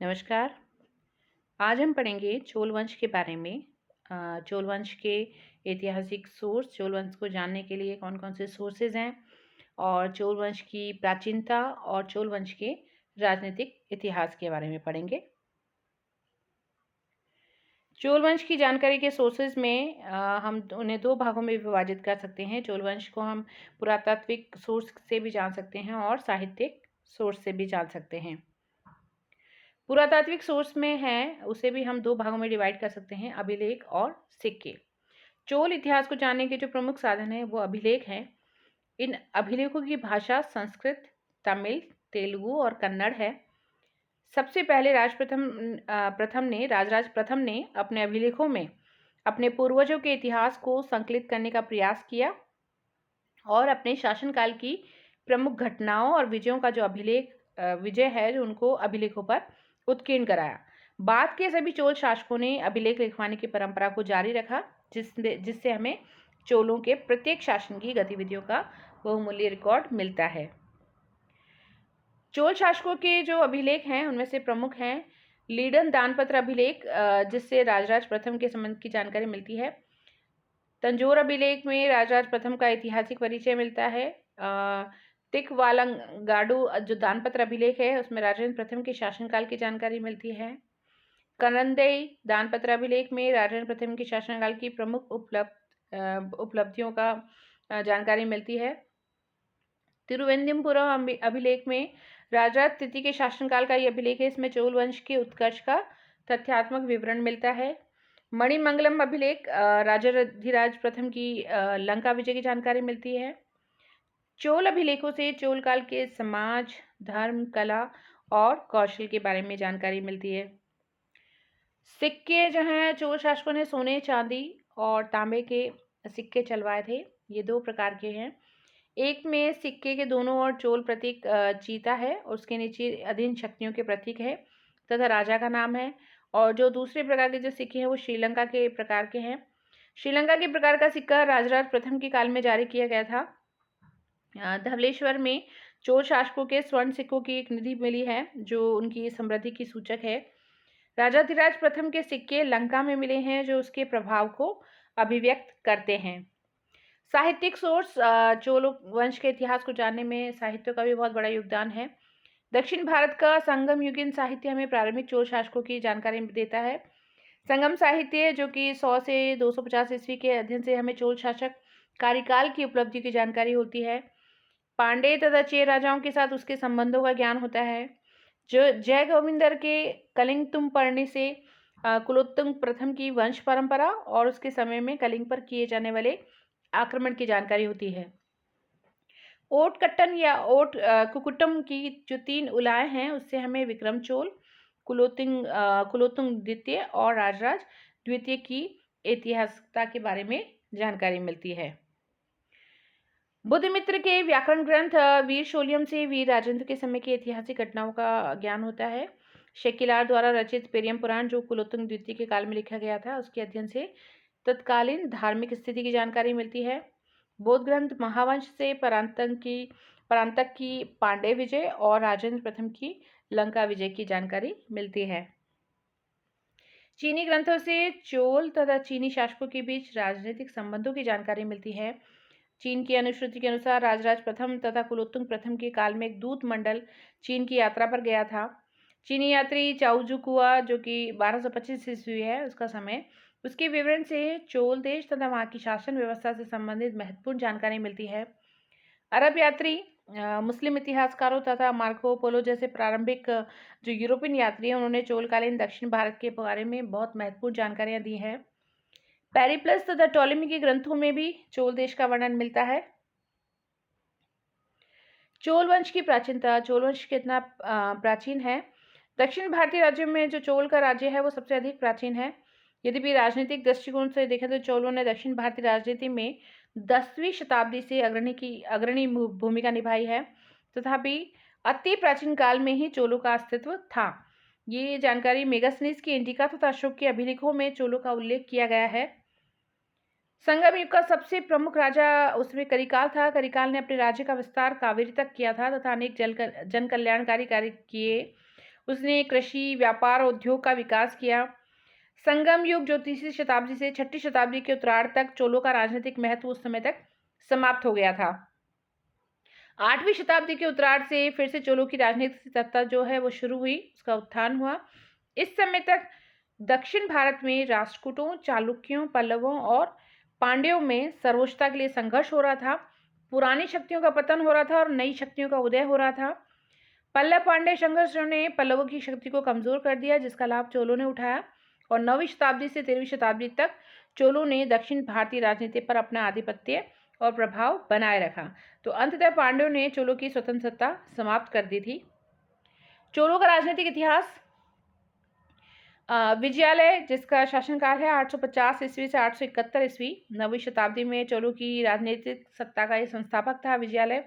नमस्कार। आज हम पढ़ेंगे चोल वंश के बारे में। चोल वंश के ऐतिहासिक सोर्स, चोल वंश को जानने के लिए कौन-कौन से सोर्सेज हैं और चोल वंश की प्राचीनता और चोल वंश के राजनीतिक इतिहास के बारे में पढ़ेंगे। चोल वंश की जानकारी के सोर्सेज में हम उन्हें 2 भागों में विभाजित कर सकते हैं। चोल वंश को हम पुरातात्विक सोर्स से भी जान सकते हैं और साहित्यिक सोर्स से भी जान सकते हैं। पुरातात्विक सोर्स में है, उसे भी हम 2 भागों में डिवाइड कर सकते हैं, अभिलेख और सिक्के। चोल इतिहास को जानने के जो प्रमुख साधन हैं वो अभिलेख हैं। इन अभिलेखों की भाषा संस्कृत, तमिल, तेलुगु और कन्नड़ है। सबसे पहले राजराज प्रथम ने अपने अभिलेखों में अपने पूर्वजों के इतिहास को संकलित करने का प्रयास किया और अपने शासनकाल की प्रमुख घटनाओं और विजयों का जो विजय है जो उनको अभिलेखों पर उत्कीर्ण कराया। बाद के सभी चोल शासकों ने अभिलेख लिखवाने की परंपरा को जारी रखा, जिससे हमें चोलों के प्रत्येक शासन की गतिविधियों का बहुमूल्य रिकॉर्ड मिलता है। चोल शासकों के जो अभिलेख हैं उनमें से प्रमुख हैं लीडन दानपत्र अभिलेख, जिससे राजराज प्रथम के संबंध की जानकारी मिलती है। तंजौर अभिलेख में राजराज प्रथम का ऐतिहासिक परिचय मिलता है। तिकवालंगाडु जो दानपत्र अभिलेख है उसमें राजेंद्र प्रथम के शासनकाल की जानकारी मिलती है। करंदई दानपत्र अभिलेख में राजेंद्र प्रथम के शासनकाल की प्रमुख उपलब्धियों का जानकारी मिलती है। तिरुवनंतपुरम अभिलेख में राजराज तृतीय के शासनकाल का ये अभिलेख है। इसमें चोल वंश के उत्कर्ष का तथ्यात्मक विवरण मिलता है। मणिमंगलम अभिलेख राजाधिराज प्रथम की लंका विजय की जानकारी मिलती है। चोल अभिलेखों से चोल काल के समाज, धर्म, कला और कौशल के बारे में जानकारी मिलती है। सिक्के जो हैं चोल शासकों ने सोने, चांदी और तांबे के सिक्के चलवाए थे। ये 2 प्रकार के हैं। एक में सिक्के के दोनों ओर चोल प्रतीक चीता है और उसके नीचे अधीन शक्तियों के प्रतीक है तथा राजा का नाम है। और जो दूसरे प्रकार के जो सिक्के हैं वो श्रीलंका के प्रकार के हैं। श्रीलंका के प्रकार का सिक्का राजराज प्रथम के काल में जारी किया गया था। धवलेश्वर में चोल शासकों के स्वर्ण सिक्कों की एक निधि मिली है जो उनकी समृद्धि की सूचक है। राजाधिराज प्रथम के सिक्के लंका में मिले हैं जो उसके प्रभाव को अभिव्यक्त करते हैं। साहित्यिक सोर्स, चोल वंश के इतिहास को जानने में साहित्य का भी बहुत बड़ा योगदान है। दक्षिण भारत का संगम युगीन साहित्य हमें प्रारंभिक चोल शासकों की जानकारी देता है। संगम साहित्य जो कि 100 से 250 ईस्वी के अध्ययन से हमें चोल शासक कार्यकाल की उपलब्धि की जानकारी होती है। पांडे तथा चेर राजाओं के साथ उसके संबंधों का ज्ञान होता है। जो जय गोविंदर के कलिंग तुम पढ़ने से कुलोत्तुंग प्रथम की वंश परंपरा और उसके समय में कलिंग पर किए जाने वाले आक्रमण की जानकारी होती है। ओट कट्टन या ओट कुकुटम की जो 3 उलाएं हैं उससे हमें विक्रम चोल, कुलोत्तुंग द्वितीय और राजराज द्वितीय की ऐतिहासिकता के बारे में जानकारी मिलती है। बुद्धमित्र के व्याकरण ग्रंथ वीर शोलियम से वीर राजेंद्र के समय की ऐतिहासिक घटनाओं का ज्ञान होता है। शेकिलार द्वारा रचित पेरियम पुराण जो कुलोत्तुंग द्वितीय के काल में लिखा गया था उसके अध्ययन से तत्कालीन धार्मिक स्थिति की जानकारी मिलती है। बौद्ध ग्रंथ महावंश से परांतक की पांडे विजय और राजेंद्र प्रथम की लंका विजय की जानकारी मिलती है। चीनी ग्रंथों से चोल तथा चीनी शासकों के बीच राजनीतिक संबंधों की जानकारी मिलती है। चीन की अनुश्रुति के अनुसार राजराज प्रथम तथा कुलोत्तुंग प्रथम के काल में एक दूत मंडल चीन की यात्रा पर गया था। चीनी यात्री चाउजुकुआ जो कि 1225 ईस्वी है उसका समय, उसके विवरण से चोल देश तथा वहाँ की शासन व्यवस्था से संबंधित महत्वपूर्ण जानकारी मिलती है। अरब यात्री, मुस्लिम इतिहासकारों तथा मार्को पोलो जैसे प्रारंभिक जो यूरोपियन यात्री हैं उन्होंने चोलकालीन दक्षिण भारत के बारे में बहुत महत्वपूर्ण जानकारियां दी हैं। पेरिप्लस तथा टॉलेमी के ग्रंथों में भी चोल देश का वर्णन मिलता है। चोल वंश की प्राचीनता, चोल वंश कितना प्राचीन है। दक्षिण भारतीय राज्यों में जो चोल का राज्य है वो सबसे अधिक प्राचीन है। यद्यपि राजनीतिक दृष्टिकोण से देखें तो चोलों ने दक्षिण भारतीय राजनीति में 10वीं शताब्दी से अग्रणी भूमिका निभाई है। तथापि अति प्राचीन काल में ही चोलों का अस्तित्व था। ये जानकारी मेगास्थनीज की इंडिका तथा अशोक के अभिलेखों में चोलों का उल्लेख किया गया है। संगम युग का सबसे प्रमुख राजा उसमें करिकाल था। करिकाल ने अपने राज्य का विस्तार कावेरी तक किया था तथा अनेक जन कल्याणकारी कार्य किए। उसने कृषि, व्यापार और उद्योग का विकास किया। संगम युग जो तीसरी शताब्दी से छठी शताब्दी के उत्तरार्ध तक चोलों का राजनीतिक महत्व उस समय तक समाप्त हो गया था। 8वीं शताब्दी के उत्तरार्ध से फिर से चोलों की राजनीतिक सत्ता जो है वो शुरू हुई, उसका उत्थान हुआ। इस समय तक दक्षिण भारत में राष्ट्रकूटों, चालुक्यों, पल्लवों और पांड्यों में सर्वोच्चता के लिए संघर्ष हो रहा था। पुरानी शक्तियों का पतन हो रहा था और नई शक्तियों का उदय हो रहा था। पल्लव पांड्य संघर्षों ने पल्लवों की शक्ति को कमजोर कर दिया, जिसका लाभ चोलों ने उठाया और 9वीं शताब्दी से 13वीं शताब्दी तक चोलों ने दक्षिण भारतीय राजनीति पर अपना आधिपत्य और प्रभाव बनाए रखा। तो अंततः पांड्यों ने चोलों की स्वतंत्रता समाप्त कर दी थी। चोलों का राजनीतिक इतिहास, विजयालय जिसका शासनकाल है 850 ईस्वी से 871 ईस्वी, 9वीं शताब्दी में चोलों की राजनीतिक सत्ता का ये संस्थापक था विजयालय।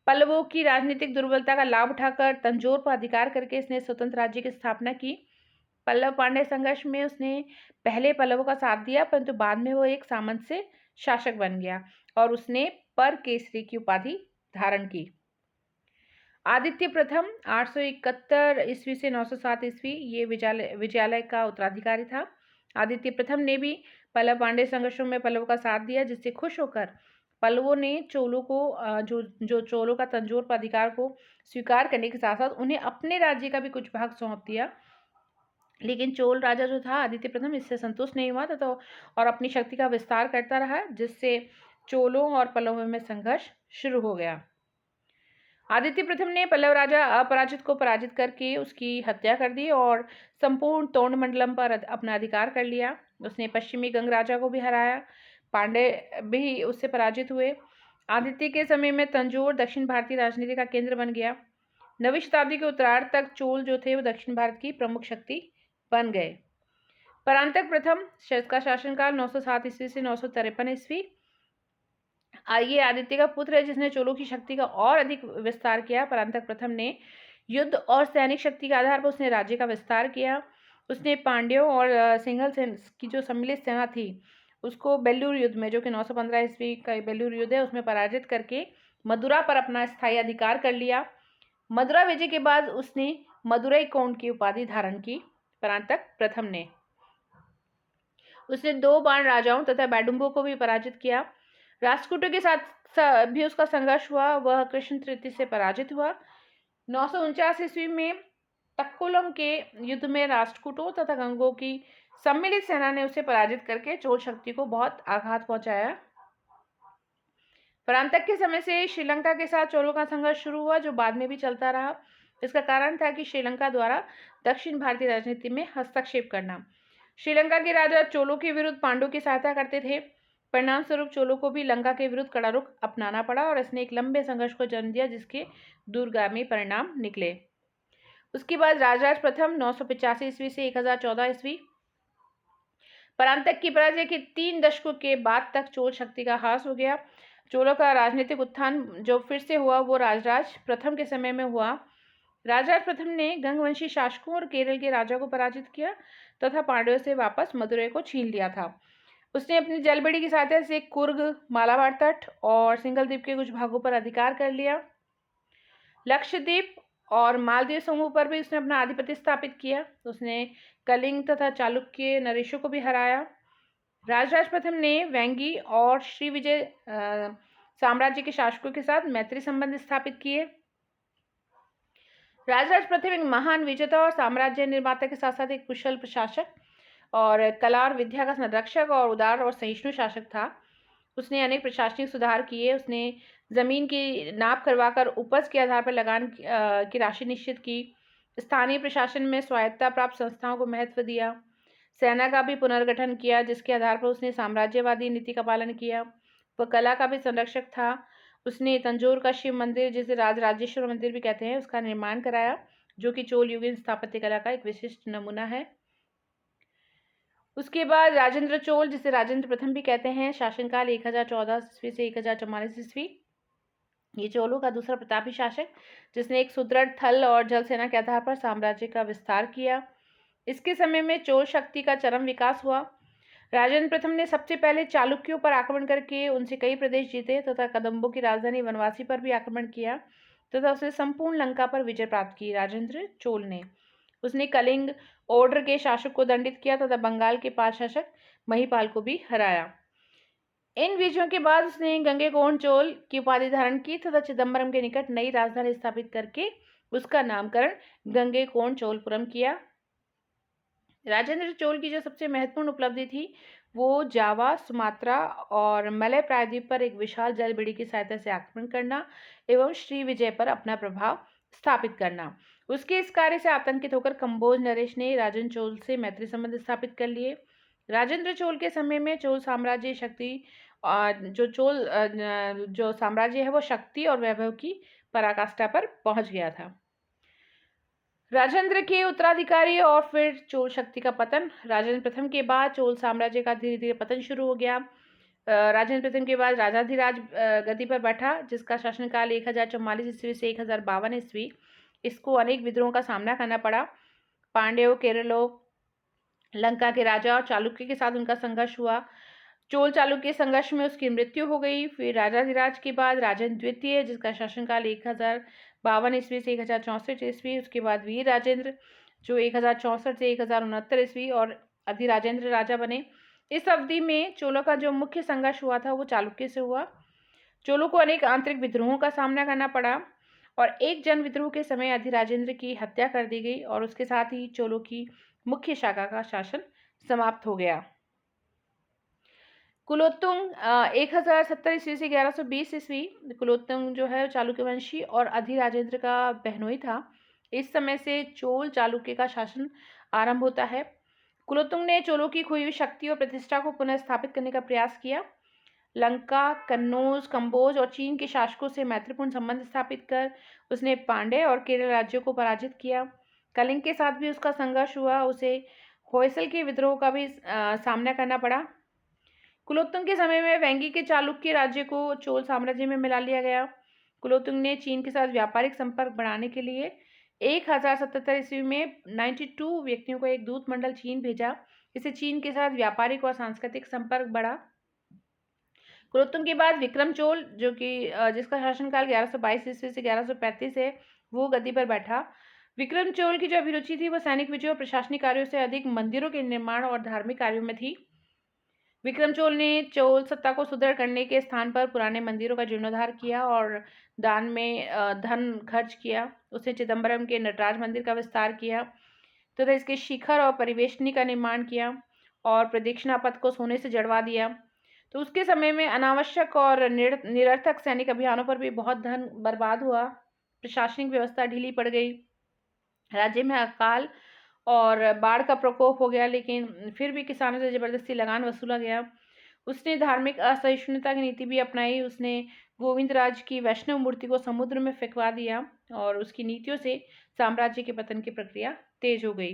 पल्लवों की राजनीतिक दुर्बलता का लाभ उठाकर तंजौर पर अधिकार करके इसने स्वतंत्र राज्य की स्थापना की। पल्लव पांड्य संघर्ष में उसने पहले पल्लवों का साथ दिया, परंतु बाद में वो एक सामंत शासक बन गया और उसने पर केसरी की उपाधि धारण की। आदित्य प्रथम 871 ईस्वी से 907 ईस्वी, ये विजयालय का उत्तराधिकारी था। आदित्य प्रथम ने भी पल्लव पांड्य संघर्षों में पल्लवों का साथ दिया, जिससे खुश होकर पल्लवों ने चोलों को जो चोलों का तंजौर पर अधिकार को स्वीकार करने के साथ साथ उन्हें अपने राज्य का भी कुछ भाग सौंप दिया। लेकिन चोल राजा जो था आदित्य प्रथम इससे संतुष्ट नहीं हुआ था तो और अपनी शक्ति का विस्तार करता रहा, जिससे चोलों और पल्लवों में संघर्ष शुरू हो गया। आदित्य प्रथम ने पल्लव राजा अपराजित को पराजित करके उसकी हत्या कर दी और संपूर्ण तोंड मंडलम पर अपना अधिकार कर लिया। उसने पश्चिमी गंग राजा को भी हराया। पांड्य भी उससे पराजित हुए। आदित्य के समय में तंजौर दक्षिण भारतीय राजनीति का केंद्र बन गया। 9वीं शताब्दी के उत्तरार्ध तक चोल जो थे वो दक्षिण भारत की प्रमुख शक्ति बन गए। परांतक प्रथम का शासनकाल 907 ईस्वी से 953 ईस्वी। ये आदित्य का पुत्र है जिसने चोलों की शक्ति का और अधिक विस्तार किया। परांतक प्रथम ने युद्ध और सैनिक शक्ति के आधार पर उसने राज्य का विस्तार किया। उसने पांड्यों और सिंघल की जो सम्मिलित सेना थी उसको बेल्लूर युद्ध में, जो कि 915 ईस्वी का बेल्लूर युद्ध है, उसमें पराजित करके मदुरा पर अपना स्थायी अधिकार कर लिया। मदुरा विजय के बाद उसने मदुरई कोंड की उपाधि धारण की। परांतक प्रथम ने उसने 2 बाण राजाओं तथा बैडुम्बों को भी पराजित किया। राष्ट्रकूटों के साथ भी उसका संघर्ष हुआ, वह कृष्ण तृतीय से पराजित हुआ। 949 ईस्वी में तक्कोलम के युद्ध में राष्ट्रकूटों तथा गंगों की सम्मिलित सेना ने उसे पराजित करके चोल शक्ति को बहुत आघात पहुंचाया। परांतक के समय से श्रीलंका के साथ चोलों का संघर्ष शुरू हुआ, जो बाद में भी चलता रहा। इसका कारण था कि श्रीलंका द्वारा दक्षिण भारतीय राजनीति में हस्तक्षेप करना। श्रीलंका के राजा चोलों के विरुद्ध पांड्यों की सहायता करते थे। परिणाम स्वरूप चोलों को भी लंका के विरुद्ध कड़ा रुख अपनाना पड़ा और इसने एक लंबे संघर्ष को जन्म दिया, जिसके दूरगामी परिणाम निकले। उसके बाद राजराज प्रथम 985 ईस्वी से 1014 ईस्वी। परांतक की पराजय के 3 दशकों के बाद तक चोल शक्ति का ह्रास हो गया। चोलों का राजनीतिक उत्थान जो फिर से हुआ वो राजराज प्रथम के समय में हुआ। राजराज प्रथम ने गंगवंशी शासकों और केरल के राजा को पराजित किया तथा पांड्यों से वापस मदुरै को छीन लिया था। उसने अपनी जलबेड़ी की सहायता से कुर्ग, मालाबार तट और सिंघल द्वीप के कुछ भागों पर अधिकार कर लिया। लक्षद्वीप और मालदीव समूह पर भी उसने अपना आधिपत्य स्थापित किया। उसने कलिंग तथा चालुक्य नरेशों को भी हराया। राजराज प्रथम ने वेंगी और श्री विजय साम्राज्य के शासकों के साथ मैत्री संबंध स्थापित किए। राजराज प्रथम एक महान विजेता और साम्राज्य निर्माता के साथ साथ एक कुशल प्रशासक और कला और विद्या का संरक्षक और उदार और सहिष्णु शासक था। उसने अनेक प्रशासनिक सुधार किए। उसने जमीन की नाप करवाकर उपज के आधार पर लगान की राशि निश्चित की। स्थानीय प्रशासन में स्वायत्ता प्राप्त संस्थाओं को महत्व दिया। सेना का भी पुनर्गठन किया, जिसके आधार पर उसने साम्राज्यवादी नीति का पालन किया। वह कला का भी संरक्षक था। उसने तंजौर का शिव मंदिर, जिसे राजराजेश्वर मंदिर भी कहते हैं, उसका निर्माण कराया, जो कि चोल युगीन स्थापत्य कला का एक विशिष्ट नमूना है। उसके बाद राजेंद्र चोल, जिसे राजेंद्र प्रथम भी कहते हैं, शासनकाल 1014 ईस्वी से 1044 ईस्वी। ये चोलों का दूसरा प्रतापी शासक, जिसने एक सुदृढ़ थल और जल सेना के आधार पर साम्राज्य का विस्तार किया। इसके समय में चोल शक्ति का चरम विकास हुआ। राजेंद्र प्रथम ने सबसे पहले चालुक्यों पर आक्रमण करके उनसे कई प्रदेश जीते तथा कदम्बों की राजधानी वनवासी पर भी आक्रमण किया तथा उसने संपूर्ण लंका पर विजय प्राप्त की। राजेंद्र चोल ने उसने कलिंग ओड्र के शासक को दंडित किया तथा बंगाल के 5 शासक महिपाल को भी हराया। इन विजयों के बाद उसने गंगैकोंड चोल की उपाधि धारण की तथा चिदम्बरम के निकट नई राजधानी स्थापित करके उसका नामकरण गंगैकोंड चोलपुरम किया। राजेंद्र चोल की जो सबसे महत्वपूर्ण उपलब्धि थी वो जावा, सुमात्रा और मलय प्रायद्वीप पर एक विशाल जलबिड़ी की सहायता से आक्रमण करना एवं श्रीविजय पर अपना प्रभाव स्थापित करना। उसके इस कार्य से आतंकित होकर कंबोज नरेश ने राजेंद्र चोल से मैत्री संबंध स्थापित कर लिए। राजेंद्र चोल के समय में चोल साम्राज्य जो साम्राज्य है वो शक्ति और वैभव की पराकाष्ठा पर पहुंच गया था। राजेंद्र के उत्तराधिकारी और फिर चोल शक्ति का पतन। राजेंद्र प्रथम के बाद चोल साम्राज्य का धीरे धीरे पतन शुरू हो गया। राजेंद्र प्रथम के बाद राजाधिराज गद्दी पर बैठा, जिसका शासनकाल 1044 ईस्वी से 1052 ईस्वी। इसको अनेक विद्रोहों का सामना करना पड़ा। पांड्यों, केरलों, लंका के राजा और चालुक्य के साथ उनका संघर्ष हुआ। चोल चालुक्य संघर्ष में उसकी मृत्यु हो गई। फिर राजाधिराज के बाद राजेंद्र द्वितीय, जिसका शासनकाल 1052 ईस्वी से 1064 ईस्वी। उसके बाद वीर राजेंद्र, जो 1064 से 1069 ईस्वी और अधिराजेंद्र राजा बने। इस अवधि में चोलों का जो मुख्य संघर्ष हुआ था वो चालुक्य से हुआ। चोलों को अनेक आंतरिक विद्रोहों का सामना करना पड़ा और एक जन विद्रोह के समय अधिराजेंद्र की हत्या कर दी गई और उसके साथ ही चोलों की मुख्य शाखा का शासन समाप्त हो गया। कुलोत्तुंग 1070 ईस्वी से 1120 ईस्वी। कुलोत्तुंग जो है चालुक्य वंशी और अधिराजेंद्र का बहनोई था। इस समय से चोल चालुक्य का शासन आरंभ होता है। कुलोत्तुंग ने चोलों की खोई हुई शक्ति और प्रतिष्ठा को पुनः स्थापित करने का प्रयास किया। लंका, कन्नौज, कंबोज और चीन के शासकों से मैत्रीपूर्ण संबंध स्थापित कर उसने पांड्य और केरल राज्यों को पराजित किया। कलिंग के साथ भी उसका संघर्ष हुआ। उसे होयसल के विद्रोह का भी सामना करना पड़ा। कुलोत्तुंग के समय में वेंगी के चालुक्य राज्य को चोल साम्राज्य में मिला लिया गया। कुलोत्तुंग ने चीन के साथ व्यापारिक संपर्क बढ़ाने के लिए 1077 ईस्वी में 92 व्यक्तियों को एक दूत मंडल चीन भेजा। इससे चीन के साथ व्यापारिक और सांस्कृतिक संपर्क बढ़ा। कुलोत्तुंग के बाद विक्रम चोल, जो कि जिसका शासनकाल 1122 ईस्वी से 1135 है, वो गद्दी पर बैठा। विक्रम चोल की जो अभिरुचि थी वो सैनिक विजयों और प्रशासनिक कार्यों से अधिक मंदिरों के निर्माण और धार्मिक कार्यों में थी। विक्रम चोल ने चोल सत्ता को सुदृढ़ करने के स्थान पर पुराने मंदिरों का जीर्णोद्धार किया और दान में धन खर्च किया। उसने चिदम्बरम के नटराज मंदिर का विस्तार किया तथा इसके शिखर और परिवेशनी का निर्माण किया और प्रदक्षिणा पथ को सोने से जड़वा दिया। तो उसके समय में अनावश्यक और निरर्थक सैनिक अभियानों पर भी बहुत धन बर्बाद हुआ। प्रशासनिक व्यवस्था ढीली पड़ गई। राज्य में अकाल और बाढ़ का प्रकोप हो गया, लेकिन फिर भी किसानों से जबरदस्ती लगान वसूला गया। उसने धार्मिक असहिष्णुता की नीति भी अपनाई। उसने गोविंदराज की वैष्णव मूर्ति को समुद्र में फेंकवा दिया और उसकी नीतियों से साम्राज्य के पतन की प्रक्रिया तेज हो गई।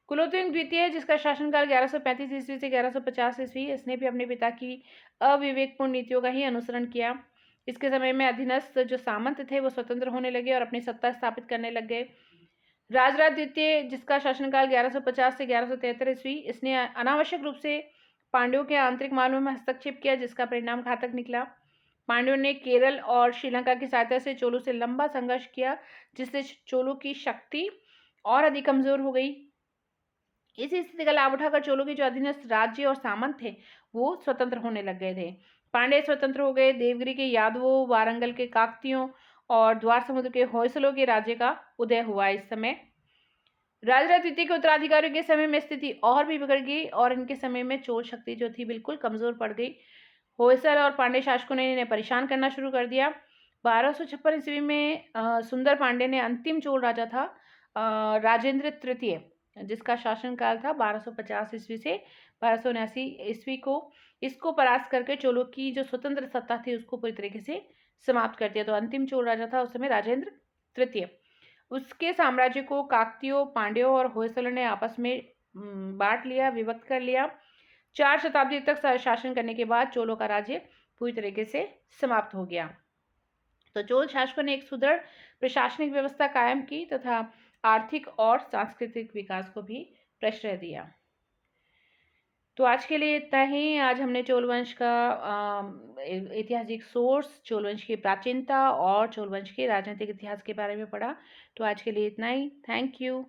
कुलोत्तुंग द्वितीय, जिसका शासनकाल 1135 ईस्वी से 1150 ईस्वी, इसने भी अपने पिता की अविवेकपूर्ण नीतियों का ही अनुसरण किया। इसके समय में अधीनस्थ जो सामंत थे वो स्वतंत्र होने लगे और अपनी सत्ता स्थापित करने लग गए। राजराज द्वितीय, जिसका शासनकाल 1150 से 1173 ईस्वी, इसने अनावश्यक रूप से पांड्यों के आंतरिक मामलों में हस्तक्षेप किया, जिसका परिणाम घातक निकला। पांड्यों ने केरल और श्रीलंका की सहायता से चोलों से लंबा संघर्ष किया, जिससे चोलों की शक्ति और अधिक कमजोर हो गई। इसी स्थिति का लाभ उठाकर चोलों के जो अधीनस्थ राज्य और सामंत थे वो स्वतंत्र होने लग गए थे। पांड्य स्वतंत्र हो गए। देवगिरी के यादवों, वारंगल के काकतियों और द्वार समुद्र के होयसलों के राज्य का उदय हुआ। इस समय राजराज द्वितीय के उत्तराधिकारियों के समय में स्थिति और भी बिगड़ गई और इनके समय में चोल शक्ति जो थी बिल्कुल कमजोर पड़ गई। होयसल और पांड्य शासकों ने इन्हें परेशान करना शुरू कर दिया। 1256 ईस्वी में सुंदर पांड्य ने अंतिम चोल राजा था राजेंद्र तृतीय, जिसका शासनकाल था 1250 ईस्वी से 1279 ईस्वी को। इसको परास्त करके चोलों की जो स्वतंत्र सत्ता थी उसको पूरी तरीके से समाप्त कर दिया। तो अंतिम चोल राजा था उस समय राजेंद्र तृतीय। उसके साम्राज्य को काकतियों, पांड्यों और होयसलों ने आपस में बांट लिया, विभक्त कर लिया। 4 शताब्दी तक शासन करने के बाद चोलों का राज्य पूरी तरीके से समाप्त हो गया। तो चोल शासकों ने एक सुदृढ़ प्रशासनिक व्यवस्था कायम की तथा आर्थिक और सांस्कृतिक विकास को भी प्रश्रय दिया। तो आज के लिए इतना ही। आज हमने चोल वंश का ऐतिहासिक सोर्स, चोल वंश की प्राचीनता और चोल वंश के राजनीतिक इतिहास के बारे में पढ़ा। तो आज के लिए इतना ही। Thank you.